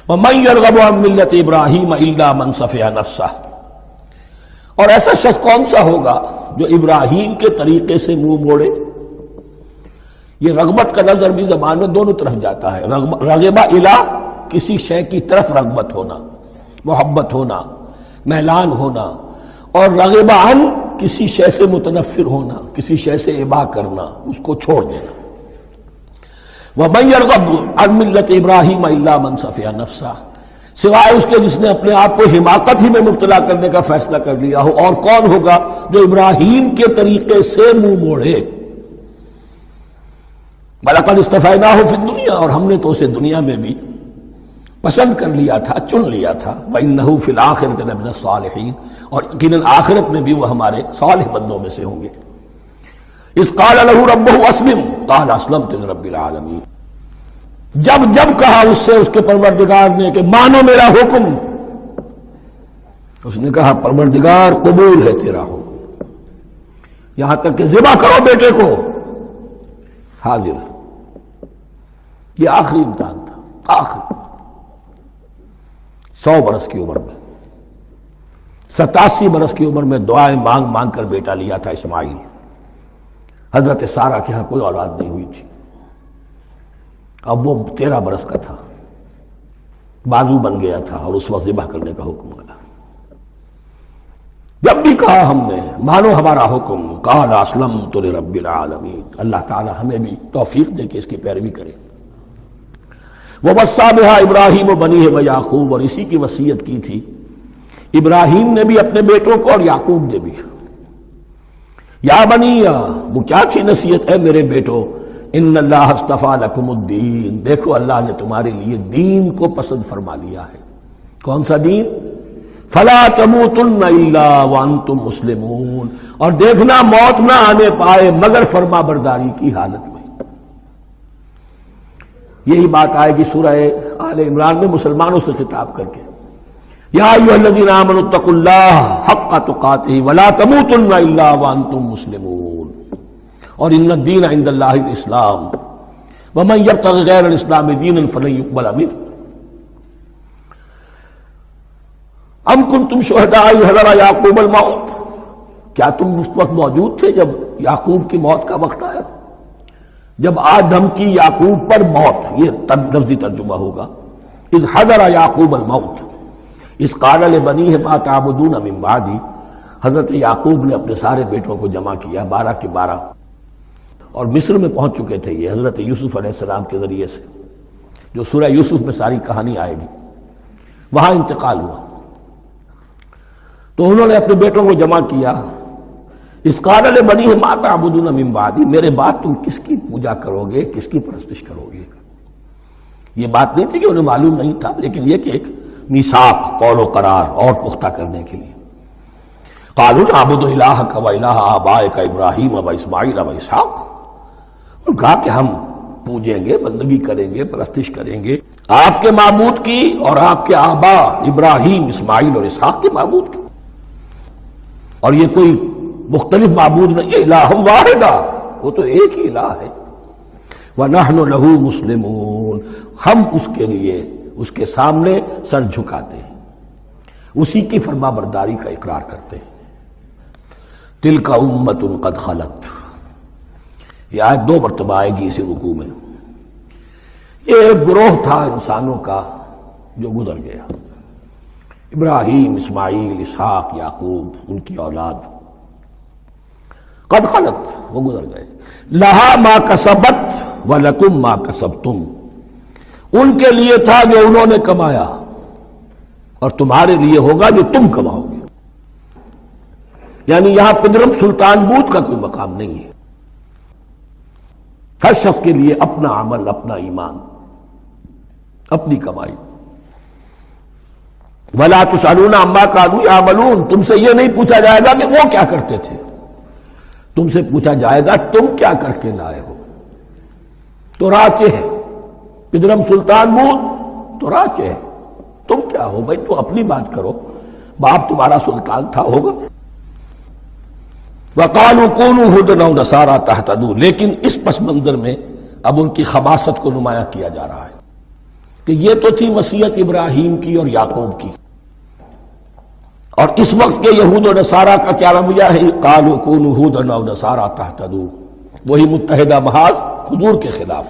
وَمَن يَرْغَبُ عَن مِّلَّةِ إِبْرَاهِيمَ إِلَّا مَن سَفِهَ نَفْسَهُ، اور ایسا شخص کون سا ہوگا جو ابراہیم کے طریقے سے منہ موڑے۔ یہ رغبت کا نظر بھی زبان میں دونوں طرف جاتا ہے، رغبہ الہ کسی شے کی طرف رغبت ہونا، محبت ہونا، میلان ہونا، اور رغبہ عن کسی شے سے متنفر ہونا، کسی شے سے ابا کرنا، اس کو چھوڑ دینا۔ وَمَن يَرْغَبُ عَن مِّلَّةِ إِبْرَاهِيمَ إِلَّا مَن سَفِهَ نَفْسَهُ، سوائے اس کے جس نے اپنے آپ کو حماقت ہی میں مبتلا کرنے کا فیصلہ کر لیا ہو۔ اور کون ہوگا جو ابراہیم کے طریقے سے منہ موڑے؟ وَلَقَدِ اصْطَفَيْنَاهُ فِي الدُّنْيَا، اور ہم نے تو اسے دنیا میں بھی پسند کر لیا تھا، چن لیا تھا۔ وَإِنَّهُ فِي الْآخِرَةِ لَمِنَ الصَّالِحِينَ، اور یقیناً آخرت میں بھی وہ ہمارے صالح بندوں میں سے ہوں گے۔ اذ قال له ربه اسلم قال اسلمت لرب العالمین، جب جب کہا اس سے اس کے پروردگار نے کہ مانو میرا حکم، اس نے کہا پروردگار قبول ہے تیرا حکم، یہاں تک کہ ذبح کرو بیٹے کو، حاضر۔ یہ آخری امتحان تھا، آخری 100 برس کی عمر میں، 87 برس کی عمر میں دعائیں مانگ مانگ کر بیٹا لیا تھا اسماعیل۔ حضرت سارہ کے ہاں کوئی اولاد نہیں ہوئی تھی، اب وہ 13 برس کا تھا، بازو بن گیا تھا، اور اس وقت ذبح کرنے کا حکم آیا۔ جب بھی کہا ہم نے مانو ہمارا حکم، قال اسلمت لرب العالمین، اللہ تعالی ہمیں بھی توفیق دے کہ اس کی پیروی کرے۔ وَوَصَّىٰ بِهَا إِبْرَاهِيمُ بَنِيهِ وَيَعْقُوبُ، اور اسی کی وصیت کی تھی ابراہیم نے بھی اپنے بیٹوں کو اور یعقوب نے بھی۔ یا بنی، وہ کیا تھی نصیحت؟ ہے میرے بیٹو، ان اللہ اصطفیٰ لکم الدین، دیکھو اللہ نے تمہارے لیے دین کو پسند فرما لیا ہے۔ کون سا دین؟ فلا تموتن الا وانتم مسلمون، اور دیکھنا موت نہ آنے پائے مگر فرما برداری کی حالت میں۔ یہی بات آئے گی سورہ آل عمران میں مسلمانوں سے خطاب کر کے، یا ایھا الذین آمنوا اتقوا اللہ حق تقاتہ ولا تموتن الا وانتم مسلمون، اور ان الدین عند اللہ الاسلام ومن یبتغ غیر الاسلام دینا فلن یقبل منہ۔ ام کنتم شہداء اذ حضر یعقوب الموت، کیا تم اس وقت موجود تھے جب یعقوب کی موت کا وقت آیا؟ جب آدم کی یعقوب پر موت، یہ لفظی ترجمہ ہوگا، اذ حضر یعقوب الموت اذ قال لبنیہ ما تعبدون من بعدی، حضرت یعقوب نے اپنے سارے بیٹوں کو جمع کیا، 12 کے 12، اور مصر میں پہنچ چکے تھے یہ حضرت یوسف علیہ السلام کے ذریعے سے، جو سورہ یوسف میں ساری کہانی آئے گی، وہاں انتقال ہوا۔ تو انہوں نے اپنے بیٹوں کو جمع کیا، اذ قال لبنیہ ما تعبدون من بعدی، میرے بعد تم کس کی پوجا کرو گے، کس کی پرستش کرو گے؟ یہ بات نہیں تھی کہ انہیں معلوم نہیں تھا، لیکن یہ کہ ایک میثاق، قول و قرار اور پختہ کرنے کے لیے۔ قالوا نعبد الہک و الہ آبائک ابراہیم و اسماعیل و اسحاق، اور کہا کہ ہم پوجیں گے، بندگی کریں گے، پرستش کریں گے آپ کے معبود کی اور آپ کے آبا ابراہیم، اسماعیل اور اسحاق کے معبود کی، اور یہ کوئی مختلف معبود نہیں، یہ الہ واحدہ، وہ تو ایک ہی الہ ہے۔ وَنَحْنُ لَهُ مُسْلِمُونَ، ہم اس کے لیے، اس کے سامنے سر جھکاتے ہیں، اسی کی فرما برداری کا اقرار کرتے ہیں۔ تِلْكَ أُمَّةٌ قَدْ خَلَتْ، یہ آیت 2 مرتبہ آئے گی اسی رکوع میں۔ یہ ایک گروہ تھا انسانوں کا جو گزر گیا، ابراہیم، اسماعیل، اسحاق، یعقوب، ان کی اولاد، قد خلت، وہ گزر گئے۔ لہا ما کسبت ولکم ما کسبتم، ان کے لیے تھا جو انہوں نے کمایا، اور تمہارے لیے ہوگا جو تم کماؤ گے۔ یعنی یہاں پدرم سلطان بوت کا کوئی مقام نہیں ہے، ہر شخص کے لیے اپنا عمل، اپنا ایمان، اپنی کمائی۔ وَلَا تُسْأَلُونَ عَمَّا كَانُوا يَعْمَلُونَ، تم سے یہ نہیں پوچھا جائے گا کہ وہ کیا کرتے تھے، تم سے پوچھا جائے گا تم کیا کر کے لائے ہو۔ تو راچے ہے پدرم سلطان بوت، تو راچے ہے، تم کیا ہو بھائی، تو اپنی بات کرو، باپ تمہارا سلطان تھا، ہوگا۔ وَقَالُوا كُونُوا هُودًا أَوْ نَصَارَىٰ تَهْتَدُوا، لیکن اس پس منظر میں اب ان کی خباثت کو نمایاں کیا جا رہا ہے۔ کہ یہ تو تھی وصیت ابراہیم کی اور یعقوب کی، اور اس وقت کے یہود و نصارہ کا کیا رویہ ہے؟ قالوا کونوا ھودا او نصارى تہتدوا، وہی متحدہ محاذ حضور کے خلاف۔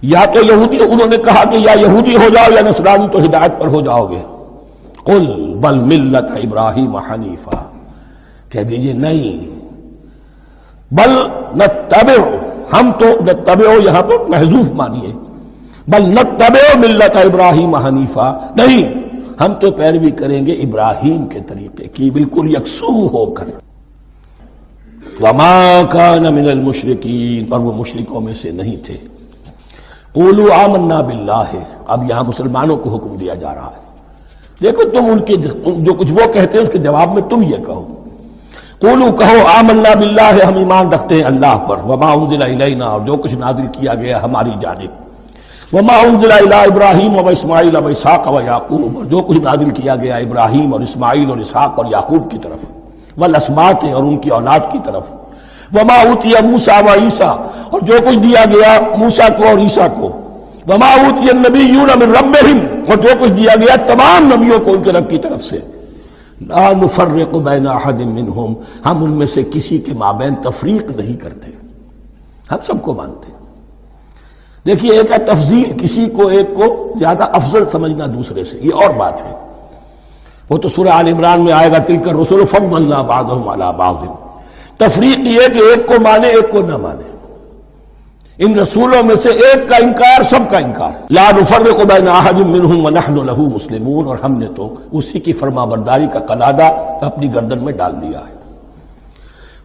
یا تو یہودی انہوں نے کہا کہ یا یہودی ہو جاؤ یا نصرانی تو ہدایت پر ہو جاؤ گے۔ قل بل ملت ابراہیم حنیفا، کہہ دیجئے نہیں، بل نتبع، ہم تو نتبع یہاں پر محذوف مانی ہے، بل نتبع ملت ابراہیم حنیفا، نہیں ہم تو پیروی کریں گے ابراہیم کے طریقے کی، بالکل یکسو ہو کر۔ وما کان من المشرکین، اور وہ مشرکوں میں سے نہیں تھے۔ قولوا آمنا باللہ، اب یہاں مسلمانوں کو حکم دیا جا رہا ہے، دیکھو تم ان کے جو کچھ وہ کہتے ہیں اس کے جواب میں تم یہ کہو، قولوا کہو آمنا باللہ، ہم ایمان رکھتے ہیں اللہ پر، وما انزل الینا، اور جو کچھ نازل کیا گیا ہماری جانب، وما انزل الی ابراہیم و اسماعیل و اسحاق و یعقوب، اور جو کچھ نازل کیا گیا ابراہیم اور اسماعیل اور اسحاق اور یعقوب کی طرف، والاسباط، اور ان کی اولاد کی طرف، وما اوتی موسیٰ و عیسیٰ، اور جو کچھ دیا گیا موسیٰ کو اور عیسیٰ کو، وما اوتی النبیون من ربہم، اور جو کچھ دیا گیا تمام نبیوں کو ان کے رب کی طرف سے، لا نفرق بین احد منہم، ہم ان میں سے کسی کے مابین تفریق نہیں کرتے، ہم سب کو مانتے ہیں۔ دیکھیے ایک ہے تفضیل، کسی کو ایک کو زیادہ افضل سمجھنا دوسرے سے، یہ اور بات ہے، وہ تو سورہ آل عمران میں آئے گا تلک الرسل فضلنا بعضهم علی بعض۔ تفریق یہ کہ ایک کو مانے ایک کو نہ مانے، ان رسولوں میں سے ایک کا انکار سب کا انکار، لا نفرق بین احد منہم ونحن له مسلمون، اور ہم نے تو اسی کی فرما برداری کا قلادہ اپنی گردن میں ڈال دیا ہے۔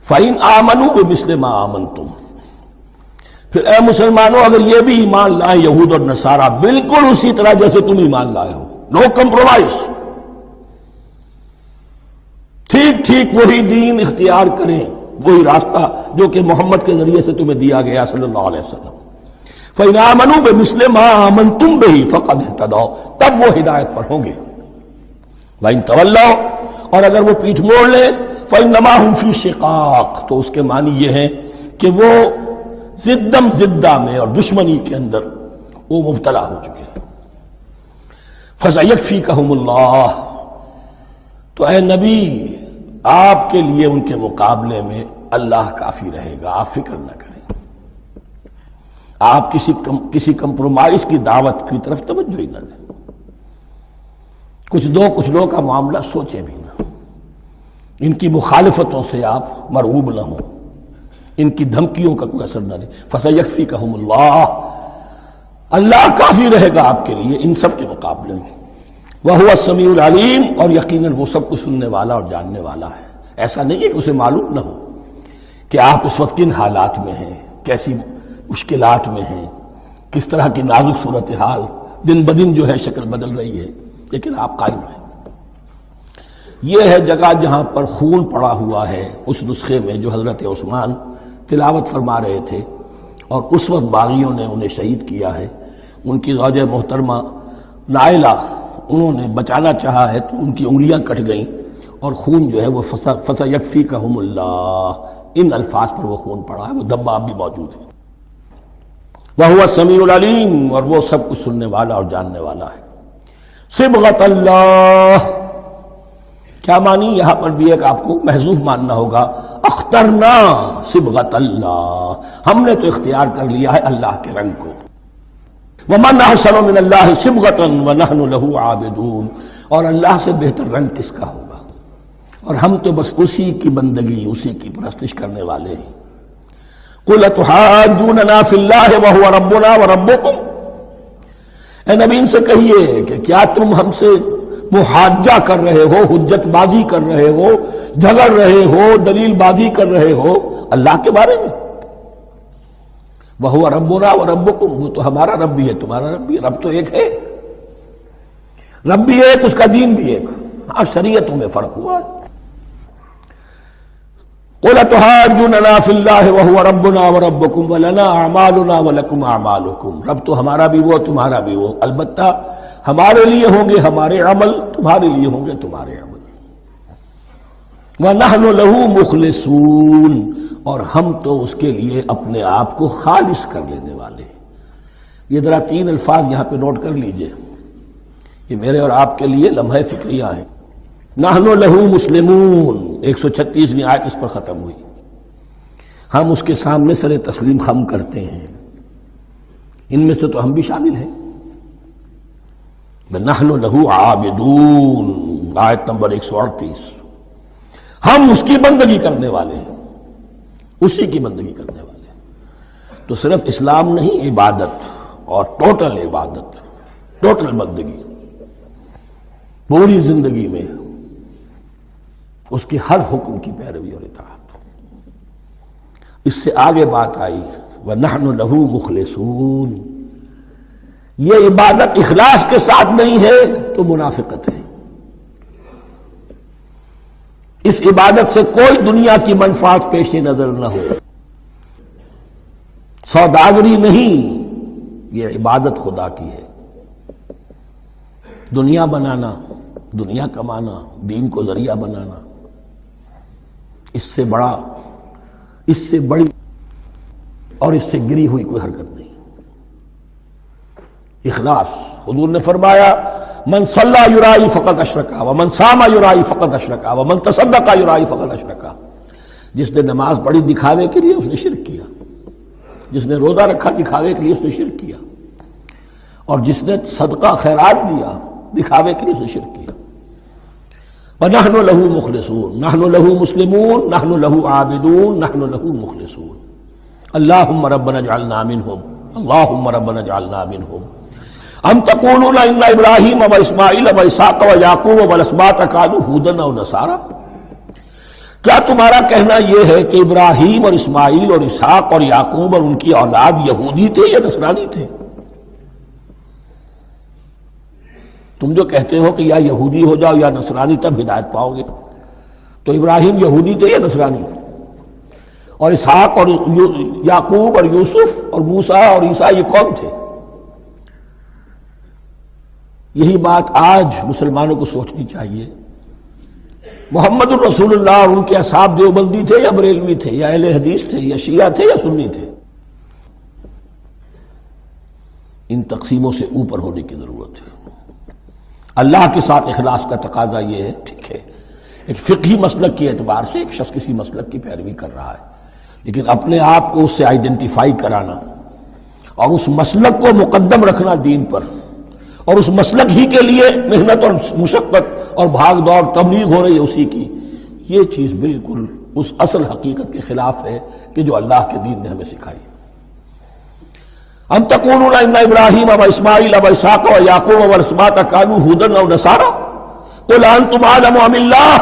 فَإِنْ آمَنُوا بِمِثْلِ مَا آمَنْتُمْ، پھر اے مسلمانوں اگر یہ بھی ایمان لائیں یہود اور نصارہ بالکل اسی طرح جیسے تم ایمان لائے ہو، نو کمپرومائز، ٹھیک ٹھیک وہی دین اختیار کریں، وہی راستہ جو کہ محمد کے ذریعے سے تمہیں دیا گیا صلی اللہ علیہ وسلم، فَإِنْ آمَنُوا بِمِثْلِ مَا آمَنْتُمْ بِهِ فَقَدْ اهْتَدَوْا، تب وہ ہدایت پر ہوں گے۔ وَإِنْ تَوَلَّوْا، اور اگر وہ پیٹھ موڑ لیں، فَإِنَّمَا هُمْ فِي شِقَاقٍ، تو اس کے معنی یہ ہے کہ وہ زدم زدہ میں اور دشمنی کے اندر وہ مبتلا ہو چکے ہیں۔ فَسَيَكْفِيكَهُمُ اللَّهُ، تو اے نبی آپ کے لیے ان کے مقابلے میں اللہ کافی رہے گا، آپ فکر نہ کریں، آپ کسی کمپرومائز کی دعوت کی طرف توجہ ہی نہ دیں، کچھ دو کا معاملہ سوچیں بھی نہ، ان کی مخالفتوں سے آپ مرعوب نہ ہوں، ان کی دھمکیوں کا کوئی اثر نہ دیں۔ فَسَيَكْفِيكَهُمُ اللَّهُ، اللہ کافی رہے گا آپ کے لیے ان سب کے مقابلے میں۔ وَهُوَ السَّمِيعُ الْعَلِيمُ، اور یقیناً وہ سب کچھ سننے والا اور جاننے والا ہے۔ ایسا نہیں ہے کہ اسے معلوم نہ ہو کہ آپ اس وقت کن حالات میں ہیں، کیسی مشکلات میں ہیں، کس طرح کی نازک صورتحال دن بدن جو ہے شکل بدل رہی ہے، لیکن آپ قائم ہیں۔ یہ ہے جگہ جہاں پر خون پڑا ہوا ہے، اس نسخے میں جو حضرت عثمان تلاوت فرما رہے تھے، اور اس وقت باغیوں نے انہیں شہید کیا ہے۔ ان کی زوجہ محترمہ نائلہ، انہوں نے بچانا چاہا ہے تو ان کی انگلیاں کٹ گئیں، اور خون جو ہے وہ فَسَيَكْفِيكَهُمُ اللَّهُ، ان الفاظ پر وہ خون پڑا ہے، وہ دھبا اب بھی موجود ہے۔ وَهُوَ السَّمِيعُ الْعَلِيمُ، اور وہ سب کچھ سننے والا اور جاننے والا ہے۔ صبغۃ اللہ، کیا معنی؟ یہاں پر بھی ایک آپ کو محذوف ماننا ہوگا، اخترنا صبغۃ اللہ، ہم نے تو اختیار کر لیا ہے اللہ کے رنگ کو۔ وَمَنْ أَحْسَنُ مِنَ اللَّهِ صِبْغَةً وَنَحْنُ لَهُ عَابِدُونَ، اور اللہ سے بہتر رنگ کس کا ہوگا، اور ہم تو بس اسی کی بندگی، اسی کی پرستش کرنے والے ہیں۔ قُلْ أَتُحَاجُّونَنَا فِي اللَّهِ وَهُوَ رَبُّنَا وَرَبُّكُمْ، اے نبی ان سے کہیے کہ کیا تم ہم سے محاجہ کر رہے ہو، حجت بازی کر رہے ہو، جھگڑ رہے ہو، دلیل بازی کر رہے ہو اللہ کے بارے میں؟ وَهُوَ رَبُّنَا وَرَبُّكُمْ، وہ تو ہمارا رب بھی ہے تمہارا رب بھی ہے، رب تو ایک ہے، رب بھی ایک، اس کا دین بھی ایک، ہاں شریعتوں میں فرق ہوا ہے۔ قُلْ أَتُحَاجُّونَنَا فِي اللَّهِ وَهُوَ رَبُّنَا وَرَبُّكُمْ وَلَنَا أَعْمَالُنَا وَلَكُمْ أَعْمَالُكُمْ، رب تو ہمارا بھی وہ تمہارا بھی وہ، البتہ ہمارے لیے ہوں گے ہمارے عمل، تمہارے لیے ہوں گے تمہارے عمل۔ وَنَحْنُ لَهُ مُخْلِصُونَ، اور ہم تو اس کے لیے اپنے آپ کو خالص کر لینے والے ہیں۔ یہ ذرا 3 الفاظ یہاں پہ نوٹ کر لیجئے، یہ میرے اور آپ کے لیے لمحہ فکریہ ہیں۔ نحن لہو مسلمون، 136ویں آیت اس پر ختم ہوئی۔ ہم اس کے سامنے سر تسلیم خم کرتے ہیں، ان میں سے تو ہم بھی شامل ہیں۔ نحن لہو عابدون، آیت نمبر 138، ہم اس کی بندگی کرنے والے ہیں، اسی کی بندگی کرنے والے ہیں۔ تو صرف اسلام نہیں، عبادت اور ٹوٹل عبادت، ٹوٹل بندگی، پوری زندگی میں اس کے ہر حکم کی پیروی اور اطاعت۔ اس سے آگے بات آئی وَنَحْنُ لَهُ مُخْلِصُونَ، یہ عبادت اخلاص کے ساتھ نہیں ہے تو منافقت ہے۔ اس عبادت سے کوئی دنیا کی منفعت پیش نظر نہ ہو، سوداگری نہیں، یہ عبادت خدا کی ہے۔ دنیا بنانا، دنیا کمانا، دین کو ذریعہ بنانا، اس سے بڑا، اس سے بڑی اور اس سے گری ہوئی کوئی حرکت نہیں۔ اخلاص، حضور نے فرمایا من صلی یرائی فقط اشرکا ومن صام یرائی فقط اشرکا ومن تصدق یرائی فقط اشرکا، جس نے نماز پڑھی دکھاوے کے لیے اس نے شرک کیا، جس نے روزہ رکھا دکھاوے کے لیے اس نے شرک کیا، اور جس نے صدقہ خیرات دیا دکھاوے کے لیے اس نے شرک کیا۔ وَنَحْنُ لَهُ مُخْلِصُونَ، نحن له مسلمون، نحن له عابدون، نحن له مخلصون۔ اللهم ربنا اجعلنا منهم، اللهم ربنا اجعلنا منهم۔ ام تقولون ان ابراہیم واسماعیل واسحاق ویعقوب والاسباط كانوا هودا او نصارا، کیا تمہارا کہنا یہ ہے کہ ابراہیم اور اسماعیل اور اسحاق اور یعقوب اور ان کی اولاد یہودی تھے یا نصرانی تھے؟ تم جو کہتے ہو کہ یا یہودی ہو جاؤ یا نصرانی تب ہدایت پاؤ گے، تو ابراہیم یہودی تھے یا نصرانی؟ اور اسحاق اور یعقوب اور یوسف اور موسیٰ اور عیسیٰ یہ کون تھے؟ یہی بات آج مسلمانوں کو سوچنی چاہیے۔ محمد الرسول اللہ اور ان کے اصحاب دیوبندی تھے یا بریلوی تھے یا اہل حدیث تھے یا شیعہ تھے یا سنی تھے؟ ان تقسیموں سے اوپر ہونے کی ضرورت ہے۔ اللہ کے ساتھ اخلاص کا تقاضا یہ ہے، ٹھیک ہے ایک فقہی مسلک کے اعتبار سے ایک شخص کسی مسلک کی پیروی کر رہا ہے، لیکن اپنے آپ کو اس سے آئیڈینٹیفائی کرانا اور اس مسلک کو مقدم رکھنا دین پر، اور اس مسلک ہی کے لیے محنت اور مشقت اور بھاگ دوڑ تبلیغ ہو رہی ہے اسی کی، یہ چیز بالکل اس اصل حقیقت کے خلاف ہے کہ جو اللہ کے دین نے ہمیں سکھائی۔ ام تقولون ان ابراہیم واسماعیل واسحاق ویعقوب والاسباط كانوا هودا او نصارا قل انتم اعلم ام اللہ،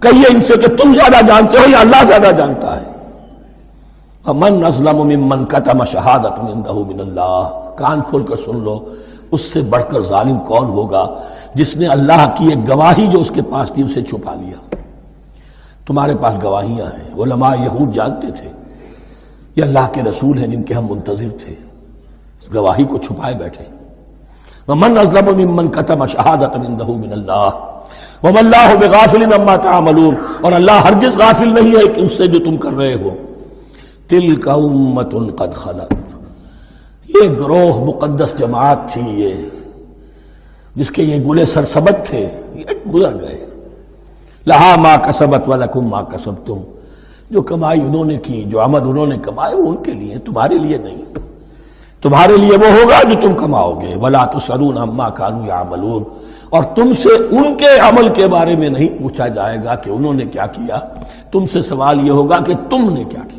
کہیے ان سے کہ تم زیادہ جانتے ہو یا اللہ زیادہ جانتا ہے۔ ومن اظلم ممن كتم شہادۃ عنده من اللہ، کان کھول کر سن لو، اس سے بڑھ کر ظالم کون ہوگا جس نے اللہ کی ایک گواہی جو اس کے پاس تھی اسے چھپا لیا۔ تمہارے پاس گواہیاں ہیں، علماء یہود جانتے تھے یہ اللہ کے رسول ہیں جن کے ہم منتظر تھے، اس گواہی کو چھپائے بیٹھے۔ ومن اظلم ممن كتم شہادۃ عنده من اللہ وما اللہ بغافل عما تعملون، اور اللہ ہرگز غافل نہیں ہے کہ اس سے جو تم کر رہے ہو۔ تلک امۃ قد خلت، یہ گروہ مقدس جماعت تھی یہ جس کے یہ گلے سرسبد تھے، یہ گزر گئے۔ لہا ما کسبت ولکم ما کسبتم، جو کمائی انہوں نے کی، جو عمل انہوں نے کمائے وہ ان کے لیے، تمہارے لیے نہیں۔ تمہارے لیے وہ ہوگا جو تم کماؤ گے۔ ولا تسألون عما كانوا يعملون، اور تم سے ان کے عمل کے بارے میں نہیں پوچھا جائے گا کہ انہوں نے کیا کیا، تم سے سوال یہ ہوگا کہ تم نے کیا کیا۔